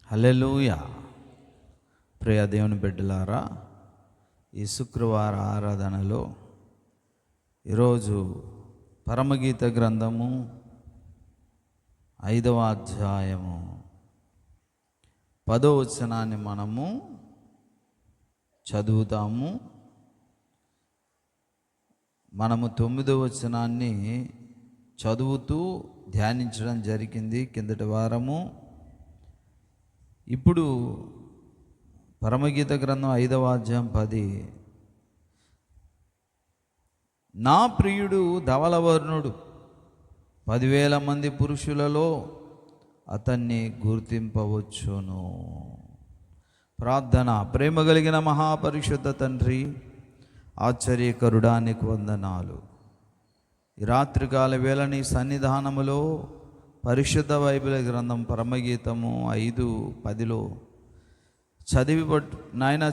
హల్లెలూయా. ప్రియ దేవుని బిడ్డలారా, ఈ శుక్రవార ఆరాధనలో ఈరోజు పరమగీత గ్రంథము 5వ అధ్యాయము 10వ వచనాన్ని మనము చదువుతాము. మనము 9వ వచనాన్ని చదువుతూ ధ్యానించడం జరిగింది కిందటి వారము. ఇప్పుడు పరమగీత గ్రంథం 5వ అధ్యాయం 10. నా ప్రియుడు ధవలవర్ణుడు, 10,000 మంది పురుషులలో అతన్ని గుర్తింపవచ్చును. ప్రార్థన. ప్రేమ కలిగిన మహాపరిశుద్ధ తండ్రి, ఆశ్చర్యకరుడా, నీకు వందనాలు. ఈ రాత్రికాల వేళ నీ సన్నిధానములో పరిశుద్ధ బైబిల్ గ్రంథం పరమగీతము 5:10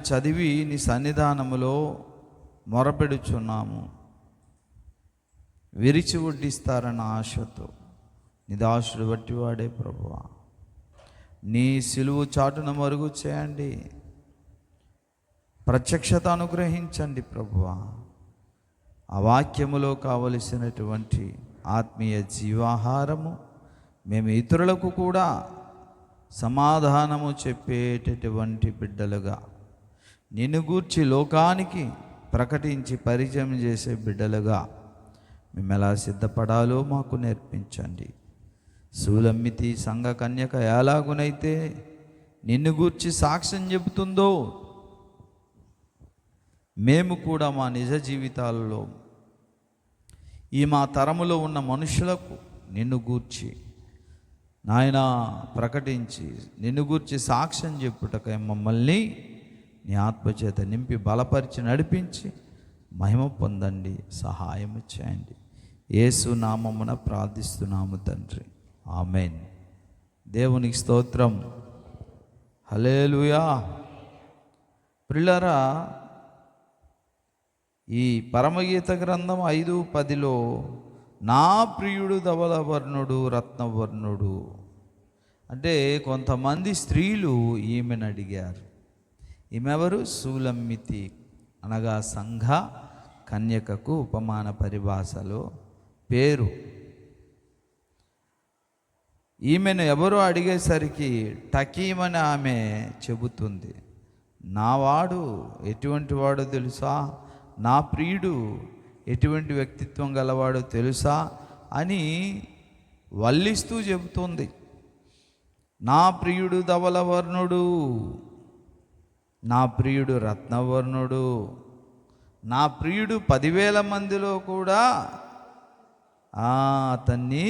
చదివి నీ సన్నిధానములో మొరపెడుచున్నాము. విరిచి వడ్డిస్తారన్న ఆశతో నీ దాసుడు బట్టి వాడే ప్రభువా, నీ సిలువు చాటున మరుగు చేయండి, ప్రత్యక్షత అనుగ్రహించండి ప్రభువా. ఆ వాక్యములో కావలసినటువంటి ఆత్మీయ జీవాహారము మేము ఇతరులకు కూడా సమాధానము చెప్పేటటువంటి బిడ్డలుగా, నిన్ను గూర్చి లోకానికి ప్రకటించి పరిచయం చేసే బిడ్డలుగా మేము ఎలా సిద్ధపడాలో మాకు నేర్పించండి. సూలమ్మితి సంఘ కన్యక ఎలాగునైతే నిన్ను గూర్చి సాక్ష్యం చెబుతుందో, మేము కూడా మా నిజ జీవితాలలో ఈ మా తరములో ఉన్న మనుషులకు నిన్ను గూర్చి నాయన ప్రకటించి నిన్ను గూర్చి సాక్ష్యం చెప్పుటకై మమ్మల్ని నీ ఆత్మచేత నింపి బలపరిచి నడిపించి మహిమ పొందండి, సహాయం చేయండి. యేసు నామమున ప్రార్థిస్తున్నాము తండ్రి, ఆమెన్. దేవునికి స్తోత్రం. హల్లెలూయా. ప్రియులారా, ఈ పరమగీత గ్రంథం 5:10 నా ప్రియుడు ధవలవర్ణుడు రత్నవర్ణుడు అంటే కొంతమంది స్త్రీలు ఈమెను అడిగారు. ఈమెవరు? సూలమ్మితి అనగా సంఘ కన్యకకు ఉపమాన పరిభాషలో పేరు. ఈమెను ఎవరో అడిగేసరికి టకీమని ఆమె చెబుతుంది. నావాడు ఎటువంటి వాడో తెలుసా, నా ప్రియుడు ఎటువంటి వ్యక్తిత్వం గలవాడో తెలుసా అని వల్లిస్తూ చెబుతుంది. నా ప్రియుడు ధవలవర్ణుడు, నా ప్రియుడు రత్నవర్ణుడు, నా ప్రియుడు 10,000 మందిలో కూడా అతన్ని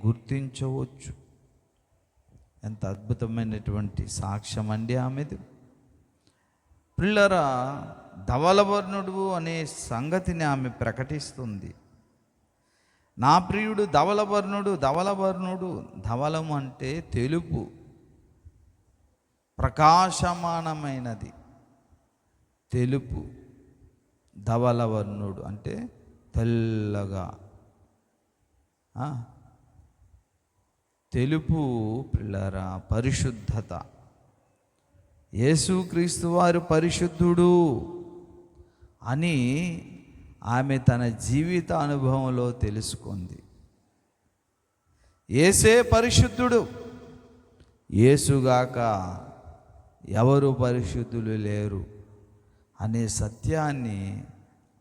గుర్తించవచ్చు. ఎంత అద్భుతమైనటువంటి సాక్ష్యం అండి ఆమెది. ప్రియులారా, ధవలవర్ణుడు అనే సంగతిని ఆమె ప్రకటిస్తుంది. నా ప్రియుడు ధవలవర్ణుడు. ధవలము అంటే తెలుపు, ప్రకాశమానమైనది తెలుపు. ధవలవర్ణుడు అంటే తెల్లగా తెలుపు. పిల్లరా, పరిశుద్ధత. యేసుక్రీస్తు వారు పరిశుద్ధుడు అని ఆమె తన జీవిత అనుభవంలో తెలుసుకుంది. యేసే పరిశుద్ధుడు, యేసుగాక ఎవరు పరిశుద్ధులు లేరు అనే సత్యాన్ని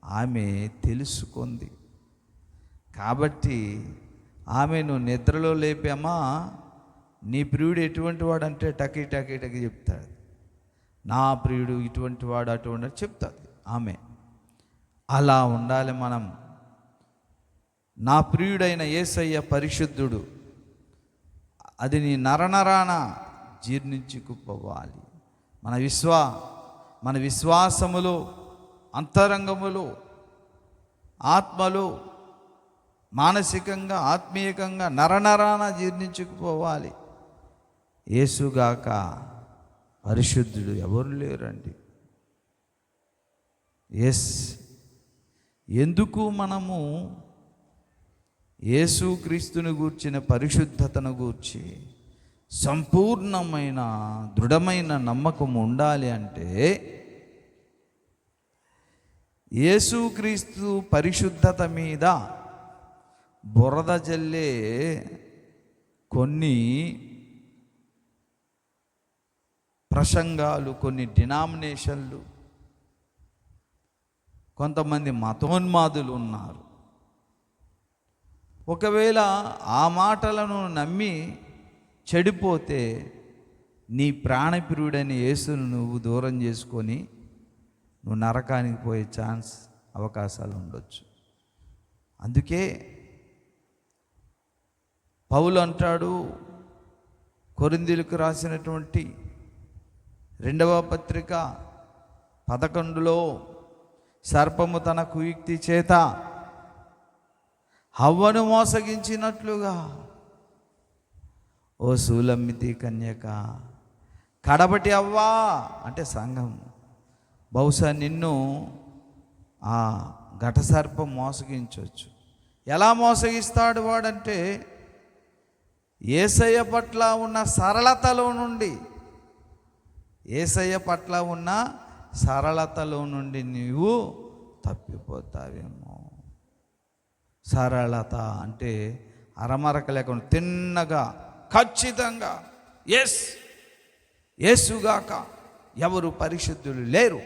ఆమె తెలుసుకుంది. కాబట్టి ఆమెను నిద్రలో లేపామా, నీ ప్రియుడు ఎటువంటి వాడంటే టకీ చెప్తాడు. నా ప్రియుడు ఇటువంటి వాడు అటువంటి చెప్తాది ఆమె. అలా ఉండాలి మనం. నా ప్రియుడైన యేసయ్య పరిశుద్ధుడు, అది నీ నరనరాన జీర్ణించుకుపోవాలి. మన విశ్వాసములో, అంతరంగములో, ఆత్మలో, మానసికంగా, ఆత్మీయంగా నరనరాన జీర్ణించుకుపోవాలి. యేసుగాక పరిశుద్ధుడు ఎవరు లేరండి. ఎందుకు మనము యేసుక్రీస్తుని గూర్చిన పరిశుద్ధతను గూర్చి సంపూర్ణమైన దృఢమైన నమ్మకం ఉండాలి అంటే యేసుక్రీస్తు పరిశుద్ధత మీద బురద జల్లే కొన్ని ప్రసంగాలు, కొన్ని డినామినేషన్లు, కొంతమంది మతోన్మాదులు ఉన్నారు. ఒకవేళ ఆ మాటలను నమ్మి చెడిపోతే నీ ప్రాణప్రియుడైన యేసును నువ్వు దూరం చేసుకొని నువ్వు నరకానికి పోయే అవకాశాలు ఉండొచ్చు. అందుకే పౌలు అంటాడు, కొరింథీయులకు రాసినటువంటి 2వ పత్రిక 11లో, సర్పము తన కుయుక్తి చేత హవ్వను మోసగించినట్లుగా ఓ సూలమ్మితి కన్యక, కడపటి అవ్వా అంటే సంఘం, బహుశా నిన్ను ఆ ఘట సర్పం మోసగించవచ్చు. ఎలా మోసగిస్తాడు వాడంటే యేసయ్య పట్ల ఉన్న సరళతలో నుండి, యేసయ్య పట్ల ఉన్న సరళతలో నుండి నీవు తప్పిపోతావేమో. సరళత అంటే అరమరక లేకుండా తిన్నగా ఖచ్చితంగా ఎస్ యేసుగాక ఎవరు పరిశుద్ధులు లేరు.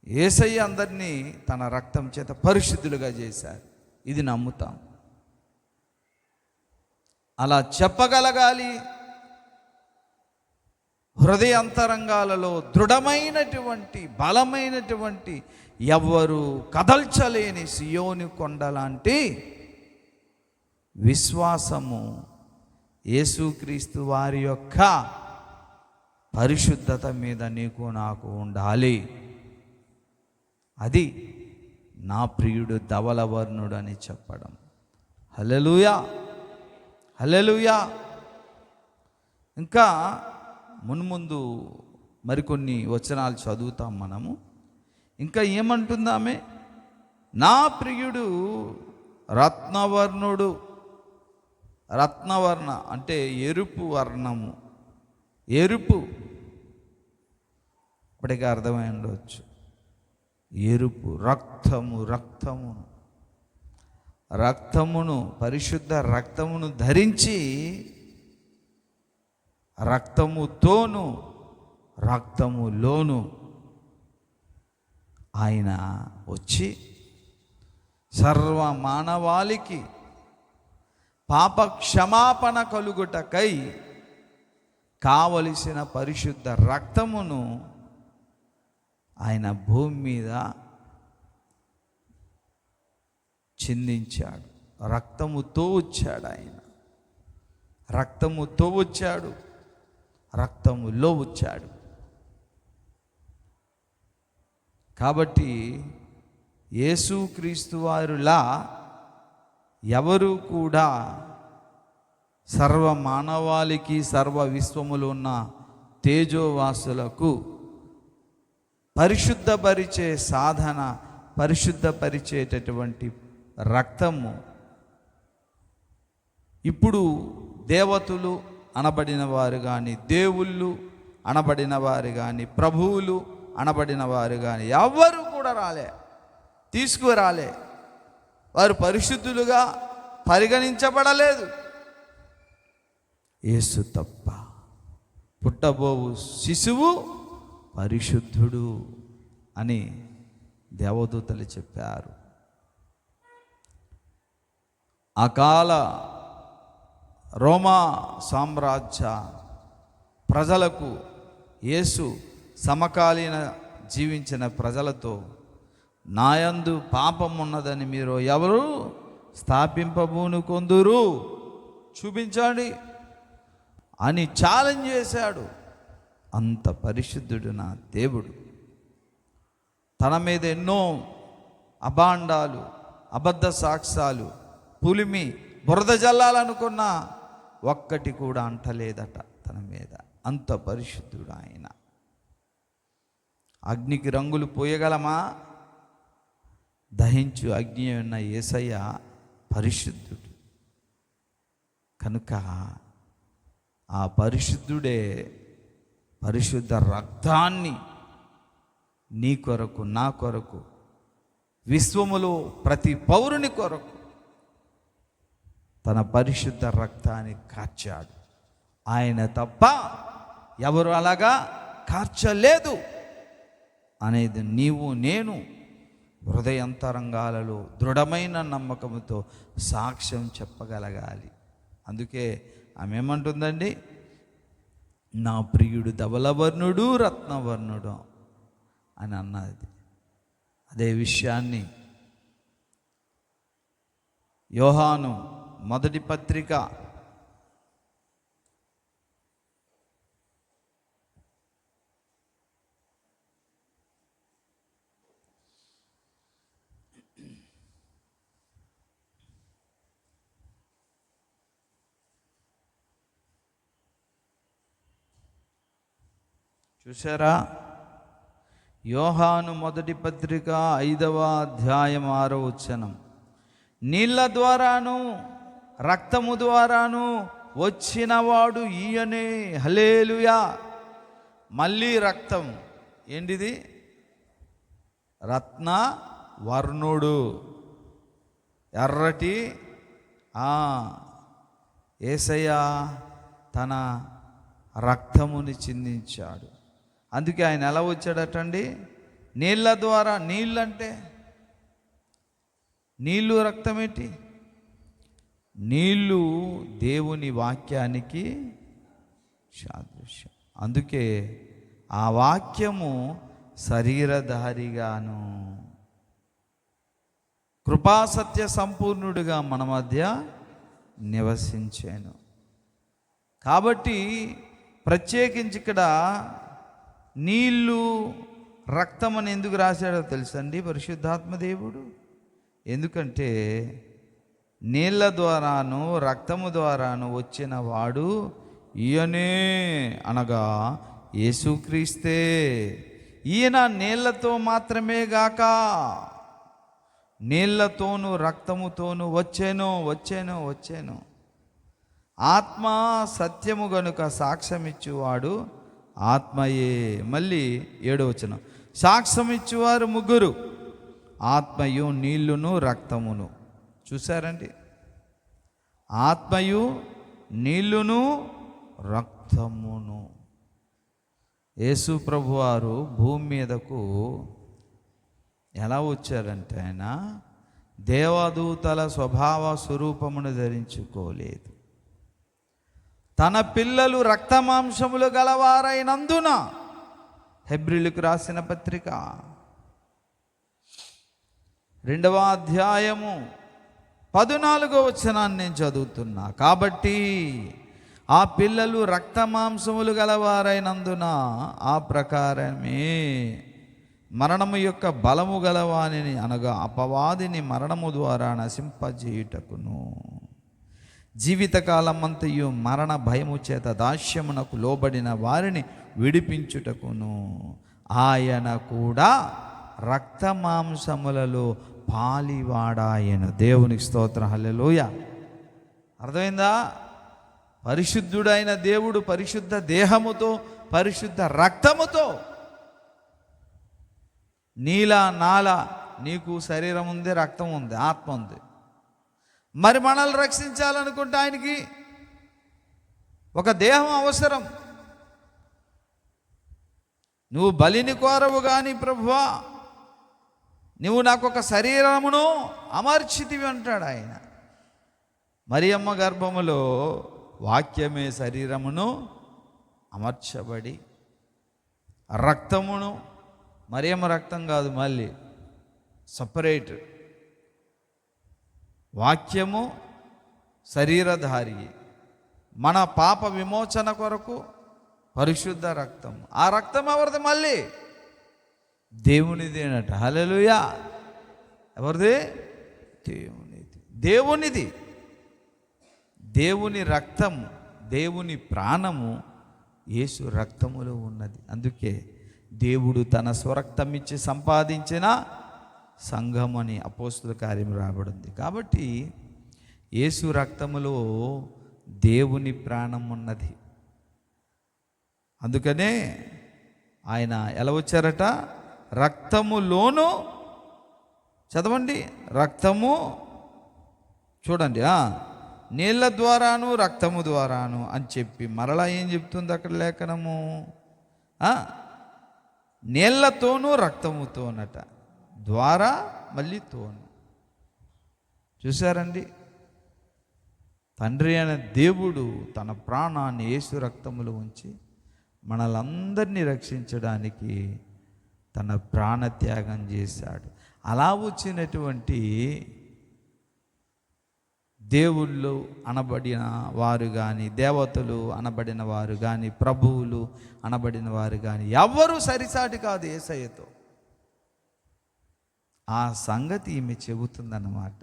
యేసయ్య అందరినీ తన రక్తం చేత పరిశుద్ధులుగా చేశారు. ఇది నమ్ముతాం. అలా చెప్పగలగాలి. హృదయ అంతరంగాలలో దృఢమైనటువంటి బలమైనటువంటి ఎవ్వరు కదల్చలేని సియోని కొండలాంటి విశ్వాసము యేసుక్రీస్తు వారి యొక్క పరిశుద్ధత మీద నీకు నాకు ఉండాలి. అది నా ప్రియుడు ధవలవర్ణుడు అని చెప్పడం. హల్లెలూయా, హల్లెలూయా. ఇంకా మున్ముందు మరికొన్ని వచనాలు చదువుతాం మనము. ఇంకా ఏమంటుందామె? నా ప్రియుడు రత్నవర్ణుడు. రత్నవర్ణ అంటే ఎరుపు వర్ణము, ఎరుపు. ఇప్పటికీ అర్థమై ఉండవచ్చు. ఎరుపు, రక్తము, రక్తమును రక్తమును పరిశుద్ధ రక్తమును ధరించి రక్తముతోను రక్తములోను ఆయన వచ్చి సర్వ మానవాళికి పాప క్షమాపణ కలుగుటకై కావలసిన పరిశుద్ధ రక్తమును ఆయన భూమి మీద చిందించాడు. రక్తముతో వచ్చాడు ఆయన, రక్తముతో వచ్చాడు, రక్తములో వచ్చాడు. కాబట్టి యేసుక్రీస్తు వారిలా ఎవరు కూడా సర్వ మానవాళికి, సర్వ విశ్వములో ఉన్న తేజోవాసులకు పరిశుద్ధపరిచే సాధన, పరిశుద్ధపరిచేటటువంటి రక్తము ఇప్పుడు దేవతలు అనబడిన వారు కానీ, దేవుళ్ళు అనబడిన వారు కానీ, ప్రభువులు అనబడిన వారు కానీ ఎవ్వరు కూడా తీసుకురాలే. వారు పరిశుద్ధులుగా పరిగణించబడలేదు. యేసు తప్ప. పుట్టబోవు శిశువు పరిశుద్ధుడు అని దేవదూతలు చెప్పారు. అకాల రోమా సామ్రాజ్య ప్రజలకు యేసు సమకాలీన జీవించిన ప్రజలతో నాయందు పాపం ఉన్నదని మీరు ఎవరు స్థాపింపబూనుకొందురు, చూపించండి అని ఛాలెంజ్ చేశాడు. అంత పరిశుద్ధుడు నా దేవుడు. తన మీద ఎన్నో అభాండాలు, అబద్ధ సాక్ష్యాలు పులిమి బురద జల్లాలనుకున్న ఒక్కటి కూడా అంటలేదట తన మీద. అంత పరిశుద్ధుడు ఆయన. అగ్నికి రంగులు పోయగలమా? దహించు అగ్ని ఉన్న యేసయ్య పరిశుద్ధుడు. కనుక ఆ పరిశుద్ధుడే పరిశుద్ధ రక్తాన్ని నీ కొరకు, నా కొరకు, విశ్వములో ప్రతి పౌరుని కొరకు తన పరిశుద్ధ రక్తాన్ని కార్చాడు. ఆయన తప్ప ఎవరు అలాగా కార్చలేదు అనేది నీవు నేను హృదయంతరంగాలలో దృఢమైన నమ్మకంతో సాక్ష్యం చెప్పగలగాలి. అందుకే ఆమె ఏమంటుందండి, నా ప్రియుడు ధవలవర్ణుడు రత్నవర్ణుడు అని అన్నది. అదే విషయాన్ని యోహాను మొదటి పత్రిక 5వ అధ్యాయం 6వ వచనం, నీళ్ళ ద్వారాను రక్తము ద్వారాను వచ్చినవాడు ఈయనే. హల్లెలూయా. మళ్ళీ రక్తం ఏంటిది? రత్న వర్ణుడు, ఎర్రటి యేసయ్య తన రక్తముని చిందించాడు. అందుకే ఆయన ఎలా వచ్చాడటండి? నీళ్ళ ద్వారా. నీళ్ళంటే నీళ్ళు, రక్తం ఏంటి? నీళ్ళు దేవుని వాక్యానికి సాదృశ్యం. అందుకే ఆ వాక్యము శరీరధారిగాను కృపాసత్య సంపూర్ణుడిగా మన మధ్య నివసించాను. కాబట్టి ప్రత్యేకించి ఇక్కడ నీళ్ళు, రక్తం అని ఎందుకు రాశాడో తెలుసండి పరిశుద్ధాత్మ దేవుడు? ఎందుకంటే నీళ్ళ ద్వారాను రక్తము ద్వారాను వచ్చిన వాడు ఈయనే, అనగా యేసుక్రీస్తే. ఈయన నీళ్లతో మాత్రమే గాక నీళ్లతోనూ రక్తముతోనూ వచ్చాను. ఆత్మ సత్యము గనుక సాక్ష్యమిచ్చువాడు ఆత్మయే. మళ్ళీ 7వ వచనం, సాక్ష్యమిచ్చువారు 3, ఆత్మయు నీళ్లును రక్తమును. చూసారండి? ఆత్మయు నీళ్లును రక్తమును. యేసు ప్రభువారు భూమి మీదకు ఎలా వచ్చారంటే, ఆయన దేవదూతల స్వభావ స్వరూపమును ధరించుకోలేదు. తన పిల్లలు రక్తమాంసములు గలవారైనందున, హెబ్రీయులకు రాసిన పత్రిక 2వ అధ్యాయము 14వ వచనాన్ని నేను చదువుతున్నా. కాబట్టి ఆ పిల్లలు రక్తమాంసములు గలవారైనందున ఆ ప్రకారమే మరణము యొక్క బలము గలవానిని, అనగా అపవాదిని మరణము ద్వారా నశింపజేయుటకును, జీవితకాలమంతయు మరణ భయము చేత దాస్యమునకు లోబడిన వారిని విడిపించుటకును ఆయన కూడా రక్తమాంసములలో పాలివాడాయను. దేవునికి స్తోత్రం. హల్లెలూయా. అర్థమైందా? పరిశుద్ధుడైన దేవుడు పరిశుద్ధ దేహముతో, పరిశుద్ధ రక్తముతో, నాలా నీకు శరీరం ఉంది, రక్తం ఉంది, ఆత్మ ఉంది. మరి మనల్ని రక్షించాలనుకుంటే ఆయనకి ఒక దేహం అవసరం. నువ్వు బలిని కోరవు కానీ ప్రభువా, నువ్వు నాకు ఒక శరీరమును అమర్చితివి అంటాడు ఆయన. మరియమ్మ గర్భములో వాక్యమే శరీరమును అమర్చబడి, రక్తమును, మరియమ్మ రక్తం కాదు, మళ్ళీ సపరేట్. వాక్యము శరీరధారి, మన పాప విమోచన కొరకు పరిశుద్ధ రక్తం. ఆ రక్తం ఎవరిది? మళ్ళీ దేవునిదేనట. హల్లెలూయా. ఎవరిది? దేవునిది. దేవుని రక్తము, దేవుని ప్రాణము యేసు రక్తములో ఉన్నది. అందుకే దేవుడు తన స్వరక్తం ఇచ్చి సంపాదించిన సంఘం అని అపోస్తుల కార్యం రాబడింది. కాబట్టి యేసు రక్తములో దేవుని ప్రాణం ఉన్నది. అందుకనే ఆయన ఎలా వచ్చారట? రక్తములోను, చదవండి, రక్తము, చూడండి, నీళ్ళ ద్వారాను రక్తము ద్వారాను అని చెప్పి మరలా ఏం చెప్తుంది అక్కడ లేఖనము? నీళ్లతోనూ రక్తముతోనట, ద్వారా మళ్ళీ తోను. చూశారండి, తండ్రి అయిన దేవుడు తన ప్రాణాన్ని యేసు రక్తములో ఉంచి మనలందరినీ రక్షించడానికి తన ప్రాణత్యాగం చేశాడు. అలా వచ్చినటువంటి దేవుళ్ళు అనబడిన వారు కానీ, దేవతలు అనబడిన వారు కానీ, ప్రభువులు అనబడిన వారు కానీ ఎవ్వరూ సరిసాటి కాదు యేసయ్యతో. ఆ సంగతి ఈమె చెబుతుందన్నమాట.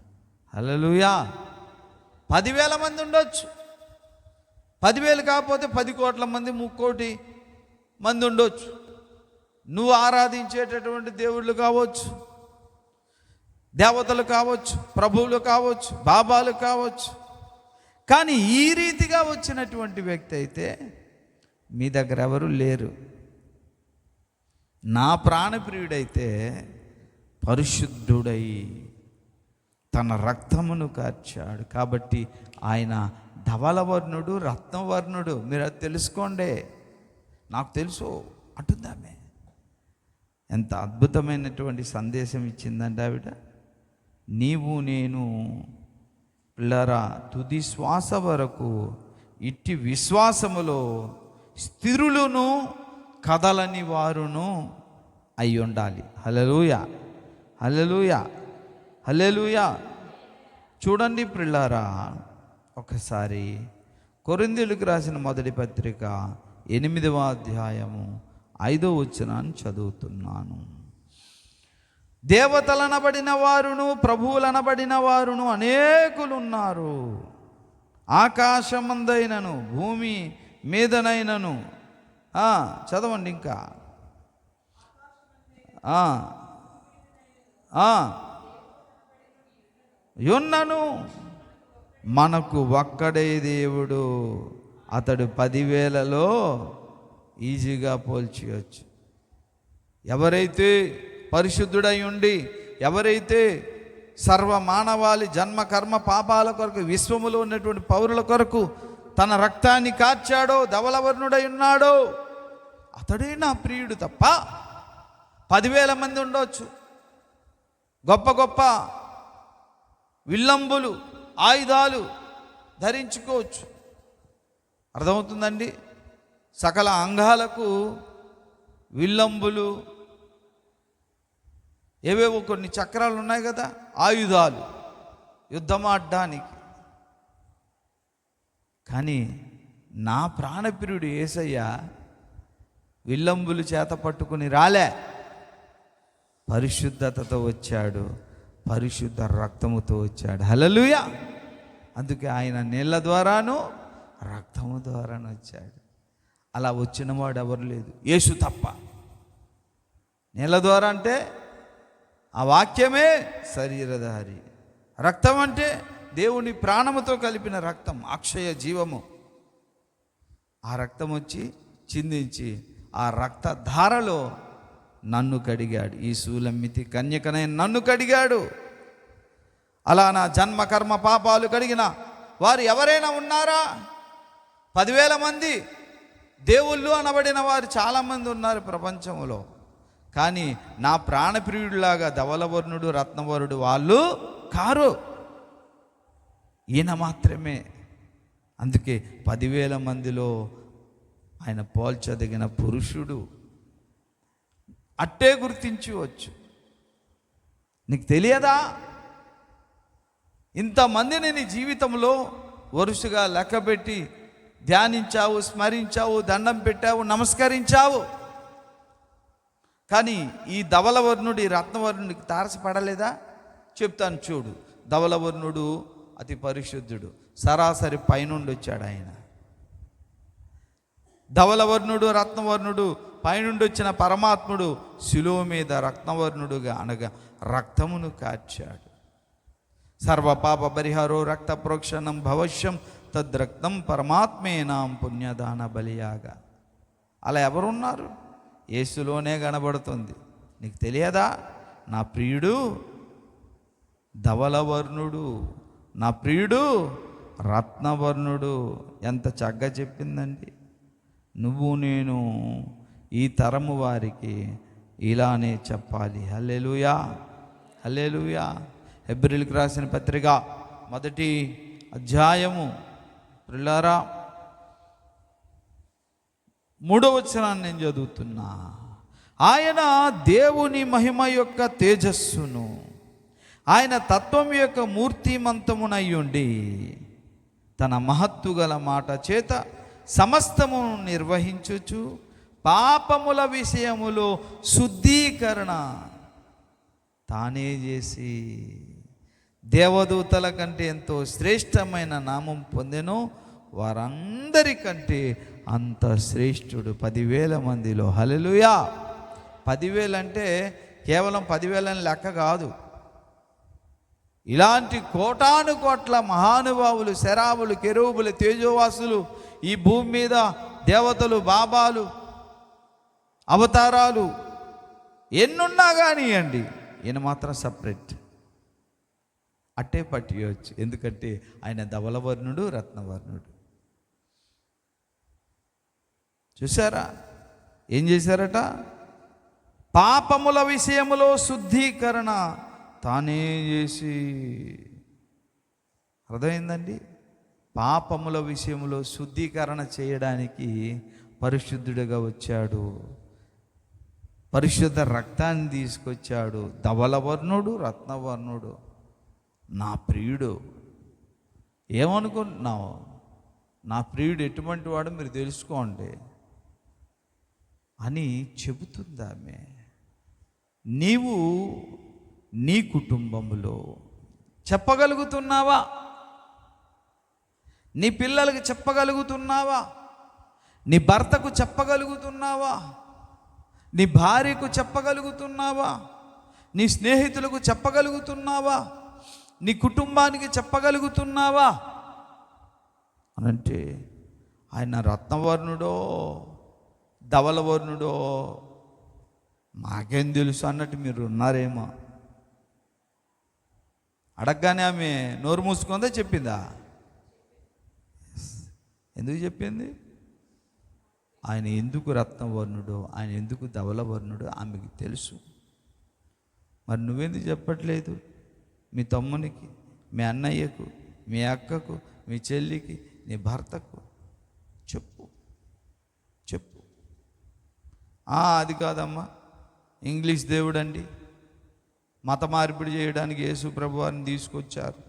హల్లెలూయా. 10,000 మంది ఉండొచ్చు, 10,000 కాకపోతే 10 కోట్ల మంది, 3 కోటి మంది ఉండొచ్చు. నువ్వు ఆరాధించేటటువంటి దేవుళ్ళు కావచ్చు, దేవతలు కావచ్చు, ప్రభువులు కావచ్చు, బాబాలు కావచ్చు. కానీ ఈ రీతిగా వచ్చినటువంటి వ్యక్తి అయితే మీ దగ్గర ఎవరు లేరు. నా ప్రాణప్రియుడైతే పరిశుద్ధుడై తన రక్తమును కార్చాడు. కాబట్టి ఆయన ధవలవర్ణుడు, రత్నవర్ణుడు. మీరు అది తెలుసుకోండి. నాకు తెలుసు అంటుందామె. ఎంత అద్భుతమైనటువంటి సందేశం ఇచ్చిందండి ఆవిడ. నీవు నేను పిల్లరా తుది శ్వాస వరకు ఇట్టి విశ్వాసములో స్థిరులను కదలని వారును అయి ఉండాలి. హల్లెలూయా, హల్లెలూయా, హల్లెలూయా. చూడండి పిల్లారా, ఒకసారి కొరింథీయులకు రాసిన మొదటి పత్రిక 8వ అధ్యాయము 5వ వచనాన్ని చదువుతున్నాను. దేవతలనబడిన వారును ప్రభువులనబడిన వారును అనేకులు ఉన్నారు. ఆకాశమందైనను భూమి మీదనైనను, చదవండి ఇంకా, యున్నను మనకు ఒక్కడే దేవుడు, అతడు 10,000లో ఈజీగా పోల్చవచ్చు. ఎవరైతే పరిశుద్ధుడై ఉండి, ఎవరైతే సర్వ మానవాళి జన్మ కర్మ పాపాల కొరకు, విశ్వములో ఉన్నటువంటి పౌరుల కొరకు తన రక్తాన్ని కార్చాడో, ధవలవర్ణుడై ఉన్నాడో, అతడే నా ప్రియుడు. తప్ప 10,000 మంది ఉండవచ్చు, గొప్ప గొప్ప విల్లంబులు ఆయుధాలు ధరించుకోవచ్చు. అర్థమవుతుందండి? సకల అంగాలకు విల్లంబులు, ఏవేవో కొన్ని చక్రాలు ఉన్నాయి కదా, ఆయుధాలు యుద్ధమాడడానికి. కానీ నా ప్రాణప్రియుడు యేసయ్య విల్లంబులు చేత పట్టుకుని రాలే, పరిశుద్ధతతో వచ్చాడు, పరిశుద్ధ రక్తముతో వచ్చాడు. హల్లెలూయా. అందుకే ఆయన నీళ్ళ ద్వారాను రక్తము ద్వారాను వచ్చాడు. అలా వచ్చిన వాడు ఎవరు లేదు, యేసు తప్ప. నీళ్ళ ద్వారా అంటే ఆ వాక్యమే శరీరధారి, రక్తం అంటే దేవుని ప్రాణముతో కలిపిన రక్తం, అక్షయ జీవము. ఆ రక్తం వచ్చి చిందించి ఆ రక్త ధారలో నన్ను కడిగాడు. ఈ శూలమ్మితి కన్యకనైన నన్ను కడిగాడు. అలా నా జన్మ కర్మ పాపాలు కడిగిన వారు ఎవరైనా ఉన్నారా? 10,000 మంది దేవుళ్ళు అనబడిన వారు చాలామంది ఉన్నారు ప్రపంచంలో. కానీ నా ప్రాణప్రియుడిలాగా ధవలవర్ణుడు, రత్నవర్ణుడు వాళ్ళు కారు, ఈయన మాత్రమే. అందుకే 10,000 మందిలో ఆయన పోల్చదగిన పురుషుడు. అట్టే గుర్తించవచ్చు. నీకు తెలియదా? ఇంతమందిని నీ జీవితంలో వరుసగా లెక్కబెట్టి ధ్యానించావు, స్మరించావు, దండం పెట్టావు, నమస్కరించావు. కానీ ఈ ధవలవర్ణుడు, ఈ రత్నవర్ణుడికి తారసపడలేదా? చెప్తాను చూడు. ధవలవర్ణుడు అతి పరిశుద్ధుడు, సరాసరి పైనుండి వచ్చాడు ఆయన. ధవలవర్ణుడు, రత్నవర్ణుడు పైనుండి వచ్చిన పరమాత్ముడు శిలువ మీద రత్నవర్ణుడుగా అనగా రక్తమును కార్చాడు. సర్వ పాప పరిహారో రక్త ప్రోక్షణం భవశ్యం తద్రక్తం పరమాత్మేనాం పుణ్యదాన బలియాగా. అలా ఎవరున్నారు? యేసులోనే కనబడుతుంది. నీకు తెలియదా? నా ప్రియుడు ధవలవర్ణుడు, నా ప్రియుడు రత్నవర్ణుడు. ఎంత చక్కగా చెప్పిందండి. నువ్వు నేను ఈ తరము వారికి ఇలానే చెప్పాలి. హల్లెలూయా, హల్లెలూయా. హెబ్రీయులకు రాసిన పత్రిక 1వ అధ్యాయము ప్రియులారా 3వ వచనాన్ని నేను చదువుతున్నా. ఆయన దేవుని మహిమ యొక్క తేజస్సును, ఆయన తత్వం యొక్క మూర్తిమంతమునయ్యుండి తన మహత్తు గల మాట చేత సమస్తమును నిర్వహించుచు పాపముల విషయములో శుద్ధీకరణ తానే చేసి దేవదూతల కంటే ఎంతో శ్రేష్టమైన నామం పొందెను. వారందరికంటే అంత శ్రేష్ఠుడు 10,000 మందిలో. హల్లెలూయా. 10,000 అంటే కేవలం 10,000 అని లెక్క కాదు. ఇలాంటి కోటాను కోట్ల మహానుభావులు, శరాబులు, కెరూబులు, తేజోవాసులు ఈ భూమి మీద, దేవతలు, బాబాలు, అవతారాలు ఎన్నున్నా కానివ్వండి, ఈయన మాత్రం సపరేట్. అట్టే పట్టియవచ్చు. ఎందుకంటే ఆయన ధవలవర్ణుడు, రత్నవర్ణుడు. చూసారా ఏం చేశారట? పాపముల విషయములో శుద్ధీకరణ తానే చేసి. అర్థమైందండి? పాపముల విషయంలో శుద్ధీకరణ చేయడానికి పరిశుద్ధుడిగా వచ్చాడు. పరిశుద్ధ రక్తాన్ని తీసుకొచ్చాడు. ధవలవర్ణుడు, రత్నవర్ణుడు, నా ప్రియుడు. ఏమనుకుంటున్నావు? నా ప్రియుడు ఎటువంటి వాడు మీరు తెలుసుకోండి అని చెబుతుంది ఆమె. నీవు నీ కుటుంబంలో చెప్పగలుగుతున్నావా? నీ పిల్లలకు చెప్పగలుగుతున్నావా? నీ భర్తకు చెప్పగలుగుతున్నావా? నీ భార్యకు చెప్పగలుగుతున్నావా? నీ స్నేహితులకు చెప్పగలుగుతున్నావా? నీ కుటుంబానికి చెప్పగలుగుతున్నావా అనంటే ఆయన రత్నవర్ణుడో ధవలవర్ణుడో మాకేం తెలుసు అన్నట్టు మీరు ఉన్నారేమో. అడగగానే ఆమె నోరు మూసుకుందా చెప్పిందా? ఎందుకు చెప్పింది? ఆయన ఎందుకు రత్నవర్ణుడో, ఆయన ఎందుకు ధవలవర్ణుడో ఆమెకి తెలుసు. మరి నువ్వెందుకు చెప్పట్లేదు? మీ తమ్మునికి, మీ అన్నయ్యకు, మీ అక్కకు, మీ చెల్లికి, నీ భర్తకు చెప్పు. చెప్పు. అది కాదమ్మా, ఇంగ్లీష్ దేవుడండి, మత మార్పిడి చేయడానికి యేసు ప్రభు వారిని తీసుకొచ్చారు,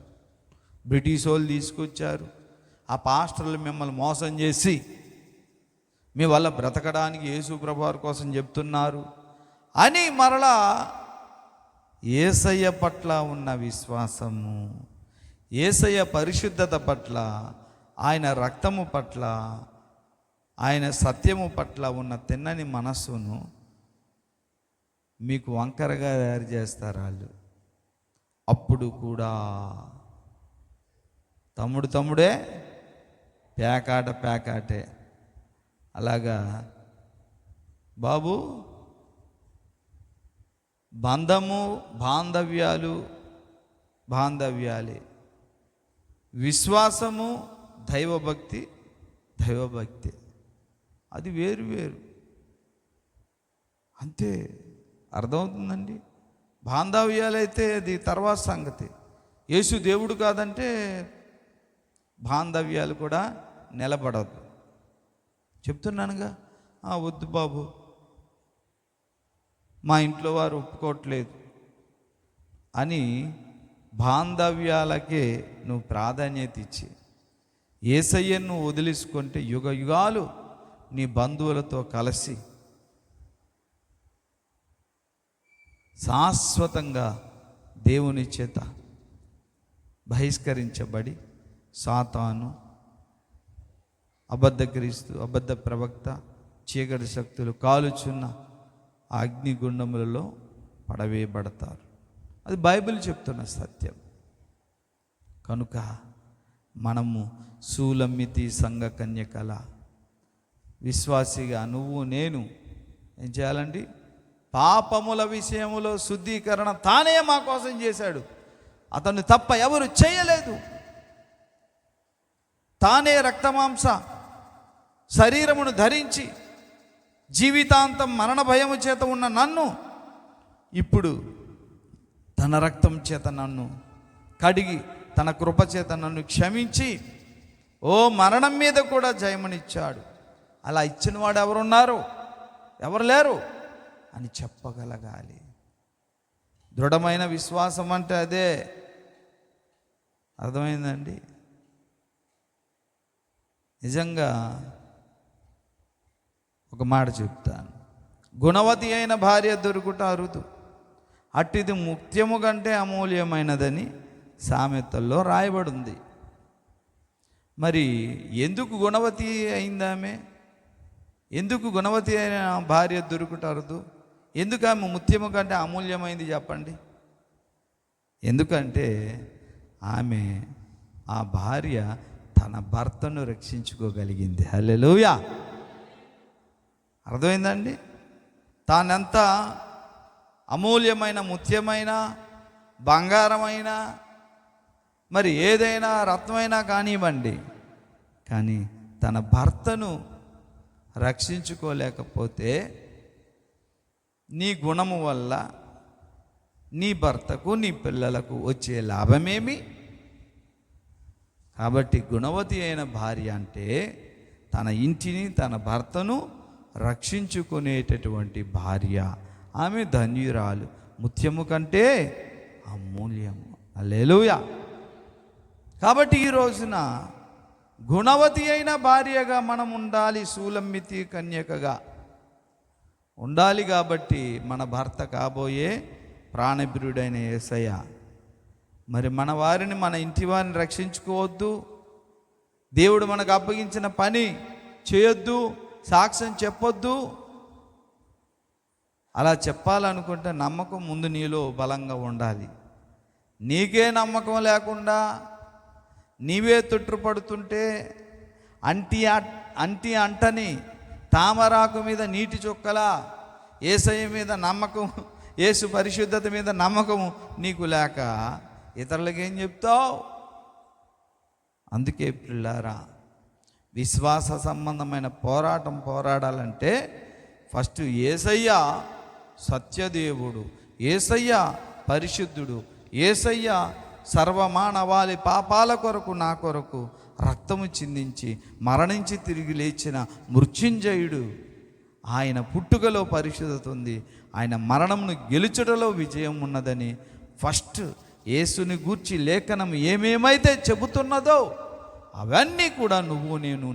బ్రిటిష్ వాళ్ళు తీసుకొచ్చారు, ఆ పాస్టర్లు మిమ్మల్ని మోసం చేసి మీ వల్ల బ్రతకడానికి యేసు ప్రభు వారి కోసం చెప్తున్నారు అని మరలా యేసయ్య పట్ల ఉన్న విశ్వాసము, యేసయ్య పరిశుద్ధత పట్ల, ఆయన రక్తము పట్ల, ఆయన సత్యము పట్ల ఉన్న తిన్నని మనస్సును మీకు వంకరగా తయారు చేస్తారు వాళ్ళు. అప్పుడు కూడా తమ్ముడే పేకాటే. అలాగా బాబు, బంధము బాంధవ్యాలే, విశ్వాసము దైవభక్తి అది వేరు అంతే. అర్థమవుతుందండి? బాంధవ్యాలైతే అది తర్వాత సంగతి. యేసు దేవుడు కాదంటే బాంధవ్యాలు కూడా నిలబడదు. చెప్తున్నానుగా, వద్దు బాబు, మా ఇంట్లో వారు ఒప్పుకోవట్లేదు అని బాంధవ్యాలకే నువ్వు ప్రాధాన్యత ఇచ్చి యేసయ్యను వదిలేసుకుంటే యుగాలు నీ బంధువులతో కలిసి శాశ్వతంగా దేవుని చేత బహిష్కరించబడి సాతాను, అబద్ధ క్రీస్తు, అబద్ధ ప్రవక్త, చీకటి శక్తులు కాలుచున్న అగ్నిగుండములలో పడవేయబడతారు. అది బైబిల్ చెప్తున్న సత్యం. కనుక మనము సూలమ్మితి సంఘ కన్యకల విశ్వాసిగా నువ్వు నేను ఏం చేయాలండి? పాపముల విషయములో శుద్ధీకరణ తానే మా కోసం చేశాడు. అతను తప్ప ఎవరు చేయలేదు. తానే రక్తమాంస శరీరమును ధరించి జీవితాంతం మరణ భయము చేత ఉన్న నన్ను ఇప్పుడు తన రక్తం చేత నన్ను కడిగి తన కృప చేత నన్ను క్షమించి ఓ మరణం మీద కూడా జయమనిచ్చాడు. అలా ఇచ్చిన వాడు ఎవరున్నారు? ఎవరు లేరు అని చెప్పగలగాలి. దృఢమైన విశ్వాసం అంటే అదే. అర్థమైందండి? నిజంగా ఒక మాట చెప్తాను. గుణవతి అయిన భార్య దొరుకుట అరుదు, అట్టిది ముత్యము కంటే అమూల్యమైనదని సామెతల్లో రాయబడింది. మరి ఎందుకు గుణవతి అయిందామె? ఎందుకు గుణవతి అయిన భార్య దొరుకుట అరుదు? ఎందుకు ఆమె ముత్యము కంటే అమూల్యమైంది చెప్పండి? ఎందుకంటే ఆమె ఆ భార్య తన భర్తను రక్షించుకోగలిగింది. హల్లెలూయా! అర్థమైందండి? తానెంత అమూల్యమైన ముత్యమైన బంగారమైన మరి ఏదైనా రత్నమైనా కానివ్వండి, కానీ తన భర్తను రక్షించుకోలేకపోతే నీ గుణము వల్ల నీ భర్తకు నీ పిల్లలకు వచ్చే లాభమేమి? కాబట్టి గుణవతి అయిన భార్య అంటే తన ఇంటిని తన భర్తను రక్షించుకునేటటువంటి భార్య. ఆమె ధన్యురాలు, ముత్యము కంటే అమూల్యము. హల్లెలూయా! కాబట్టి ఈ రోజున గుణవతి అయిన భార్యగా మనం ఉండాలి, సూలమ్మితి కన్యకగా ఉండాలి. కాబట్టి మన భర్త కాబోయే ప్రాణప్రియుడైన యేసయ్య మరి మన వారిని, మన ఇంటి వారిని రక్షించుకోవద్దు, దేవుడు మనకు అప్పగించిన పని చేయొద్దు, సాక్ష్యం చెప్పొద్దు. అలా చెప్పాలనుకుంటే నమ్మకం ముందు నీలో బలంగా ఉండాలి. నీకే నమ్మకం లేకుండా నీవే తొట్టుపడుతుంటే అంటని తామరాకు మీద నీటి చుక్కలా యేసయ్య మీద నమ్మకం, యేసు పరిశుద్ధత మీద నమ్మకం నీకు లేక ఇతరులకు ఏం చెప్తావు? అందుకే పిల్లారా, విశ్వాస సంబంధమైన పోరాటం పోరాడాలంటే ఫస్ట్ యేసయ్య సత్యదేవుడు, యేసయ్య పరిశుద్ధుడు, యేసయ్య సర్వమానవాళి పాపాల కొరకు నా కొరకు రక్తము చిందించి మరణించి తిరిగి లేచిన మృత్యుంజయుడు. ఆయన పుట్టుకలో పరిశుద్ధత ఉంది, ఆయన మరణమును గెలుచుటలో విజయం ఉన్నదని ఫస్ట్ యేసుని గూర్చి లేఖనం ఏమేమైతే చెబుతున్నదో అవన్నీ కూడా నువ్వు నేను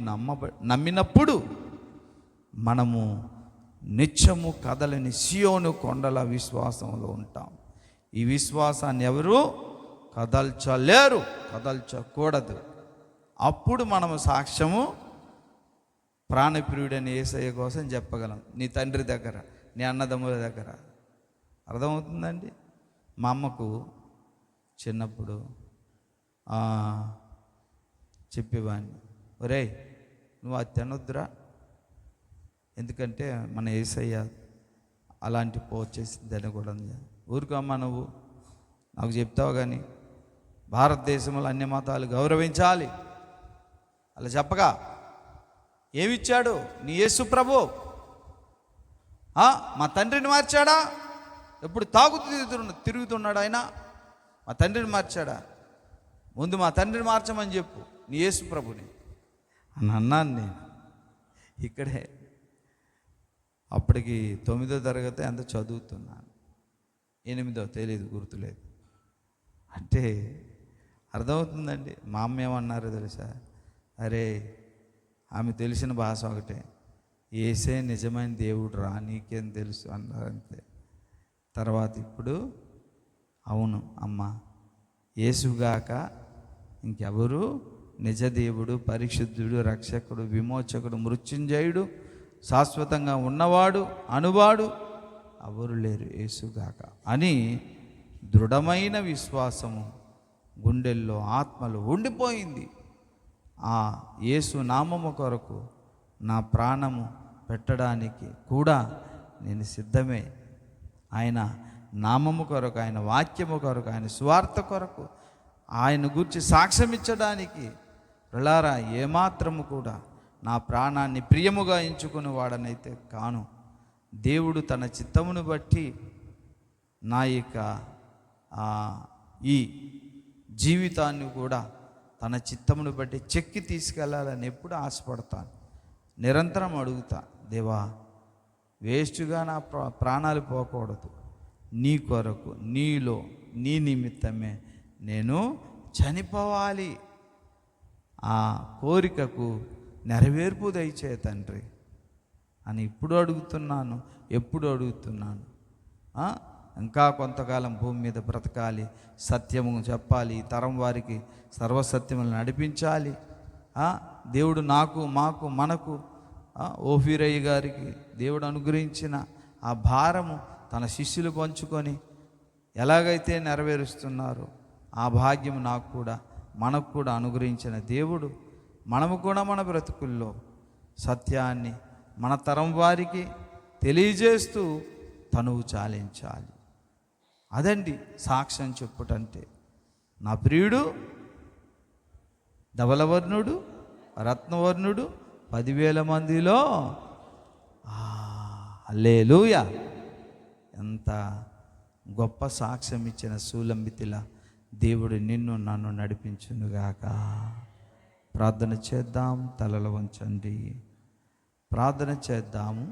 నమ్మినప్పుడు మనము నిత్యము కదలని సియోను కొండల విశ్వాసంలో ఉంటాం. ఈ విశ్వాసాన్ని ఎవరు కదల్చలేరు, కదల్చకూడదు. అప్పుడు మనము సాక్ష్యము ప్రాణప్రియుడని యేసయ్య కోసం చెప్పగలం, నీ తండ్రి దగ్గర, నీ అన్నదమ్ముల దగ్గర. అర్థమవుతుందండి? మా అమ్మకు చిన్నప్పుడు చెప్పేవాడిని, ఒరేయ్ నువ్వు అది తినొద్దురా, ఎందుకంటే మన యేసయ్య అలాంటి పోచేసి తినకూడదు. ఊరుకోమ్మా, నువ్వు నాకు చెప్తావు కానీ భారతదేశంలో అన్ని మతాలు గౌరవించాలి అలా చెప్పగా ఏమిచ్చాడు నీ యేసు ప్రభు? మా తండ్రిని మార్చాడా? ఎప్పుడు తిరుగుతున్నాడు ఆయన? మా తండ్రిని మార్చాడా? ముందు మా తండ్రిని మార్చమని చెప్పు నీ యేసు ప్రభుని అని అన్నాను నేను. ఇక్కడే అప్పటికి 9వ తరగతి అంత చదువుతున్నాను, 8వ తెలియదు, గుర్తులేదు. అంటే అర్థమవుతుందండి. మా అమ్మ ఏమన్నారో తెలుసా? అరే ఆమె తెలిసిన భాష ఒకటే, యేసే నిజమైన దేవుడు రా, నీకేం తెలుసు అన్నారంతే. తర్వాత ఇప్పుడు అవును అమ్మ, యేసుగాక ఇంకెవరు నిజదేవుడు, పరిశుద్ధుడు, రక్షకుడు, విమోచకుడు, మృత్యుంజయుడు, శాశ్వతంగా ఉన్నవాడు, అనువాడు ఎవరు లేరు యేసుగాక అని దృఢమైన విశ్వాసము గుండెల్లో ఆత్మలో ఉండిపోయింది. ఆ యేసు నామము కొరకు నా ప్రాణము పెట్టడానికి కూడా నేను సిద్ధమే. ఆయన నామము కొరకు, ఆయన వాక్యము కొరకు, ఆయన సువార్త కొరకు, ఆయన గురించి సాక్ష్యం ఇచ్చడానికి ప్రలారా ఏమాత్రము కూడా నా ప్రాణాన్ని ప్రియముగా ఎంచుకుని వాడనైతే కాను. దేవుడు తన చిత్తమును బట్టి నా యొక్క ఈ జీవితాన్ని కూడా తన చిత్తమును బట్టి చెక్కి తీసుకెళ్ళాలని ఎప్పుడు ఆశపడతాను. నిరంతరం అడుగుతా, దేవా వేస్ట్గా నా ప్రాణాలు పోకూడదు, నీ కొరకు, నీలో, నీ నిమిత్తమే నేను చనిపోవాలి. ఆ కోరికకు నెరవేర్పు దయచే తండ్రి అని ఇప్పుడు అడుగుతున్నాను, ఎప్పుడు అడుగుతున్నాను. ఇంకా కొంతకాలం భూమి మీద బ్రతకాలి, సత్యము చెప్పాలి, తరం వారికి సర్వసత్యములను నడిపించాలి. దేవుడు నాకు, మాకు, మనకు ఓఫీరయ్య గారికి దేవుడు అనుగ్రహించిన ఆ భారము తన శిష్యులు పంచుకొని ఎలాగైతే నెరవేరుస్తున్నారో ఆ భాగ్యం నాకు కూడా, మనకు కూడా అనుగ్రహించిన దేవుడు మనము కూడా మన బ్రతుకుల్లో సత్యాన్ని మన తరం వారికి తెలియజేస్తూ తనువు చాలించాలి. అదండి సాక్ష్యం చెప్పుటంటే. నా ప్రియుడు ధవలవర్ణుడు, రత్నవర్ణుడు 10,000 మందిలో హల్లెలూయా. ఎంత గొప్ప సాక్ష్యం ఇచ్చిన సూలంబితిలా దేవుడు నిన్ను నన్ను నడిపించునుగాక. ప్రార్థన చేద్దాం, తలలు వంచండి, ప్రార్థన చేద్దాము.